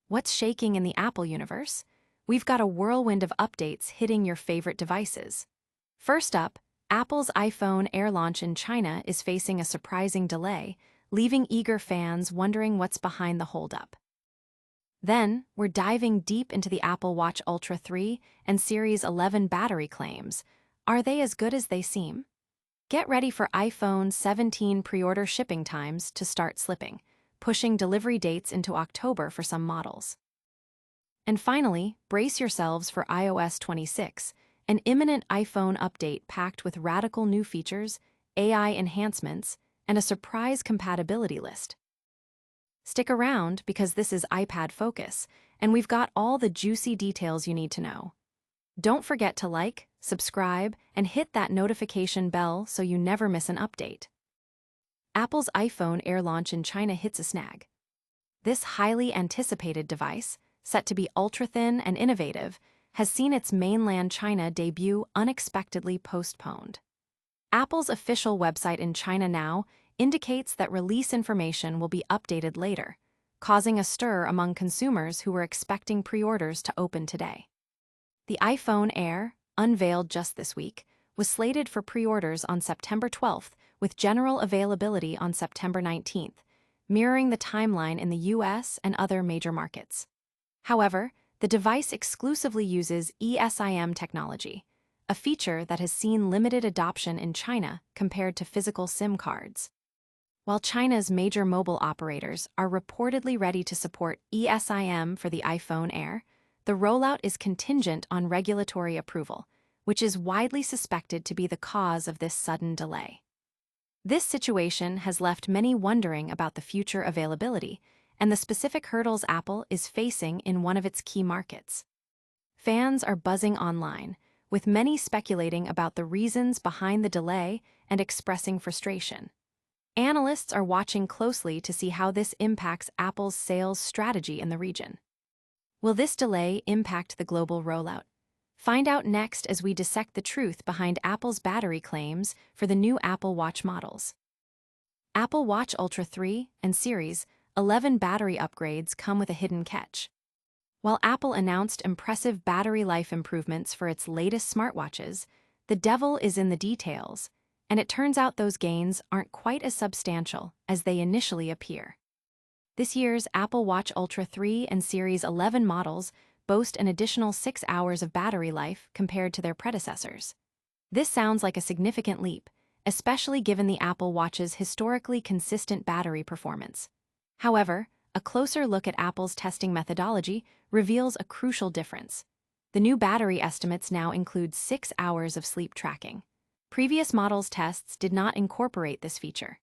What's shaking in the Apple universe? We've got a whirlwind of updates hitting your favorite devices. First up, Apple's iPhone Air launch in China is facing a surprising delay, leaving eager fans wondering what's behind the holdup. Then, we're diving deep into the Apple Watch Ultra 3 and Series 11 battery claims. Are they as good as they seem? Get ready for iPhone 17 pre-order shipping times to start slipping, pushing delivery dates into October for some models. And finally, brace yourselves for iOS 26, an imminent iPhone update packed with radical new features, AI enhancements, and a surprise compatibility list. Stick around because this is iPad Focus, and we've got all the juicy details you need to know. Don't forget to like, subscribe, and hit that notification bell so you never miss an update. Apple's iPhone Air launch in China hits a snag. This highly anticipated device, set to be ultra-thin and innovative, has seen its mainland China debut unexpectedly postponed. Apple's official website in China now indicates that release information will be updated later, causing a stir among consumers who were expecting pre-orders to open today. The iPhone Air, unveiled just this week, was slated for pre-orders on September 12th, with general availability on September 19th, mirroring the timeline in the US and other major markets. However, the device exclusively uses eSIM technology, a feature that has seen limited adoption in China compared to physical SIM cards. While China's major mobile operators are reportedly ready to support eSIM for the iPhone Air, the rollout is contingent on regulatory approval, which is widely suspected to be the cause of this sudden delay. This situation has left many wondering about the future availability and the specific hurdles Apple is facing in one of its key markets. Fans are buzzing online, with many speculating about the reasons behind the delay and expressing frustration. Analysts are watching closely to see how this impacts Apple's sales strategy in the region. Will this delay impact the global rollout? Find out next as we dissect the truth behind Apple's battery claims for the new Apple Watch models. Apple Watch Ultra 3 and Series 11 battery upgrades come with a hidden catch. While Apple announced impressive battery life improvements for its latest smartwatches, the devil is in the details, and it turns out those gains aren't quite as substantial as they initially appear. This year's Apple Watch Ultra 3 and Series 11 models boast an additional 6 hours of battery life compared to their predecessors. This sounds like a significant leap, especially given the Apple Watch's historically consistent battery performance. However, a closer look at Apple's testing methodology reveals a crucial difference. The new battery estimates now include 6 hours of sleep tracking. Previous models' tests did not incorporate this feature.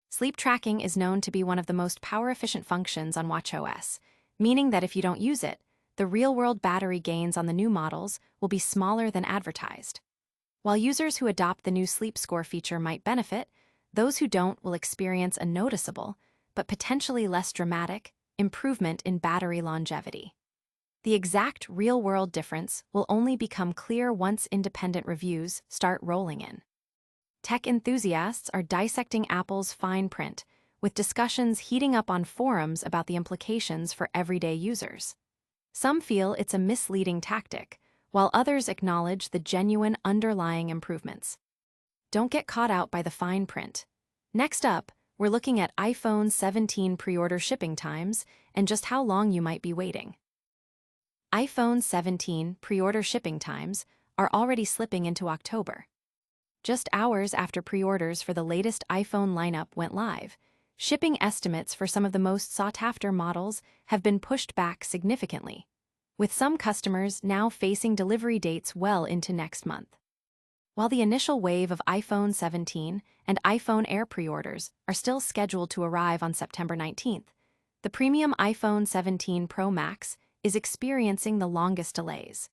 Sleep tracking is known to be one of the most power-efficient functions on watchOS, meaning that if you don't use it, the real-world battery gains on the new models will be smaller than advertised. While users who adopt the new sleep score feature might benefit, those who don't will experience a noticeable, but potentially less dramatic, improvement in battery longevity. The exact real-world difference will only become clear once independent reviews start rolling in. Tech enthusiasts are dissecting Apple's fine print, with discussions heating up on forums about the implications for everyday users. Some feel it's a misleading tactic, while others acknowledge the genuine underlying improvements. Don't get caught out by the fine print. Next up, we're looking at iPhone 17 pre-order shipping times and just how long you might be waiting. iPhone 17 pre-order shipping times are already slipping into October. Just hours after pre-orders for the latest iPhone lineup went live, shipping estimates for some of the most sought-after models have been pushed back significantly, with some customers now facing delivery dates well into next month. While the initial wave of iPhone 17 and iPhone Air pre-orders are still scheduled to arrive on September 19th, the premium iPhone 17 Pro Max is experiencing the longest delays.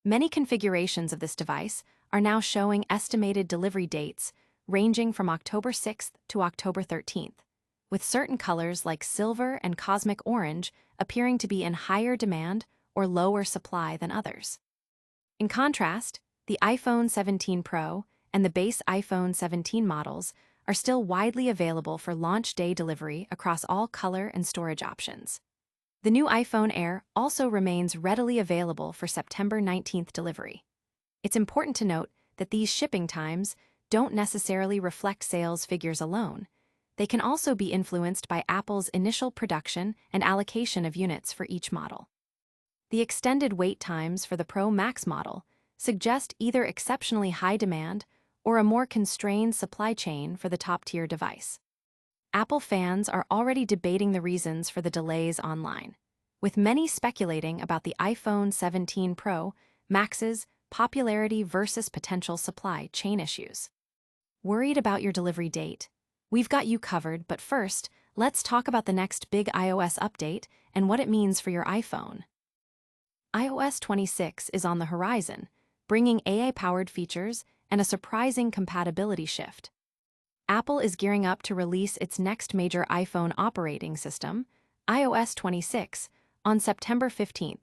Many configurations of this device are now showing estimated delivery dates ranging from October 6th to October 13th, with certain colors like silver and cosmic orange appearing to be in higher demand or lower supply than others. In contrast, the iPhone 17 Pro and the base iPhone 17 models are still widely available for launch day delivery across all color and storage options. The new iPhone Air also remains readily available for September 19th delivery. It's important to note that these shipping times don't necessarily reflect sales figures alone. They can also be influenced by Apple's initial production and allocation of units for each model. The extended wait times for the Pro Max model suggest either exceptionally high demand or a more constrained supply chain for the top-tier device. Apple fans are already debating the reasons for the delays online, with many speculating about the iPhone 17 Pro Max's popularity versus potential supply chain issues. Worried about your delivery date? We've got you covered, but first, let's talk about the next big iOS update and what it means for your iPhone. iOS 26 is on the horizon, bringing AI-powered features and a surprising compatibility shift. Apple is gearing up to release its next major iPhone operating system, iOS 26, on September 15th,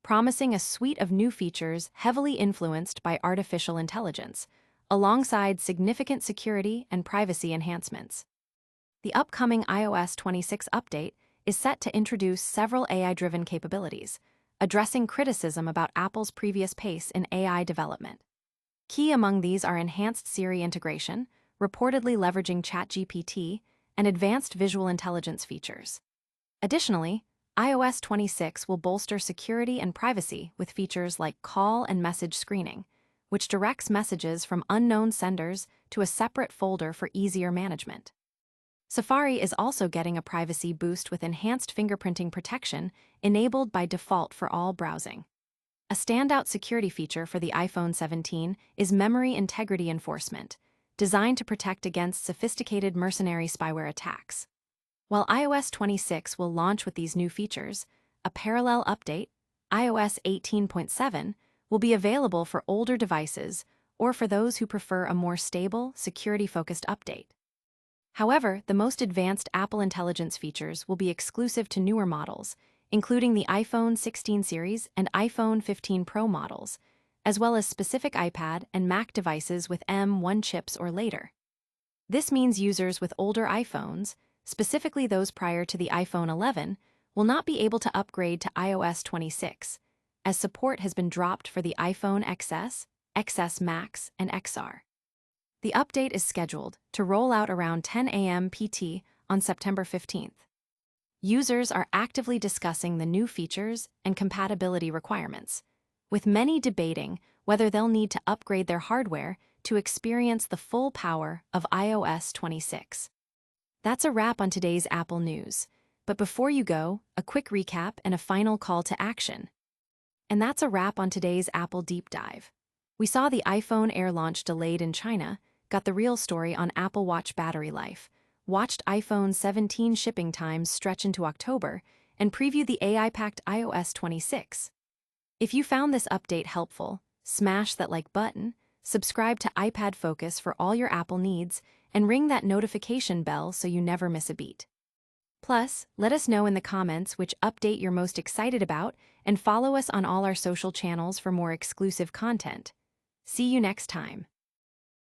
promising a suite of new features heavily influenced by artificial intelligence, alongside significant security and privacy enhancements. The upcoming iOS 26 update is set to introduce several AI-driven capabilities, addressing criticism about Apple's previous pace in AI development. Key among these are enhanced Siri integration, reportedly leveraging ChatGPT, and advanced visual intelligence features. Additionally, iOS 26 will bolster security and privacy with features like call and message screening, which directs messages from unknown senders to a separate folder for easier management. Safari is also getting a privacy boost with enhanced fingerprinting protection enabled by default for all browsing. A standout security feature for the iPhone 17 is memory integrity enforcement, designed to protect against sophisticated mercenary spyware attacks. While iOS 26 will launch with these new features, a parallel update, iOS 18.7, will be available for older devices or for those who prefer a more stable, security-focused update. However, the most advanced Apple Intelligence features will be exclusive to newer models, including the iPhone 16 series and iPhone 15 Pro models, as well as specific iPad and Mac devices with M1 chips or later. This means users with older iPhones, specifically those prior to the iPhone 11, will not be able to upgrade to iOS 26, as support has been dropped for the iPhone XS, XS Max, and XR. The update is scheduled to roll out around 10 a.m. PT on September 15th. Users are actively discussing the new features and compatibility requirements, with many debating whether they'll need to upgrade their hardware to experience the full power of iOS 26. That's a wrap on today's Apple news. But before you go, a quick recap and a final call to action. And that's a wrap on today's Apple Deep Dive. We saw the iPhone Air launch delayed in China, got the real story on Apple Watch battery life, watched iPhone 17 shipping times stretch into October, and previewed the AI-packed iOS 26. If you found this update helpful, smash that like button, subscribe to iPad Focus for all your Apple needs, and ring that notification bell so you never miss a beat. Plus, let us know in the comments which update you're most excited about, and follow us on all our social channels for more exclusive content. See you next time.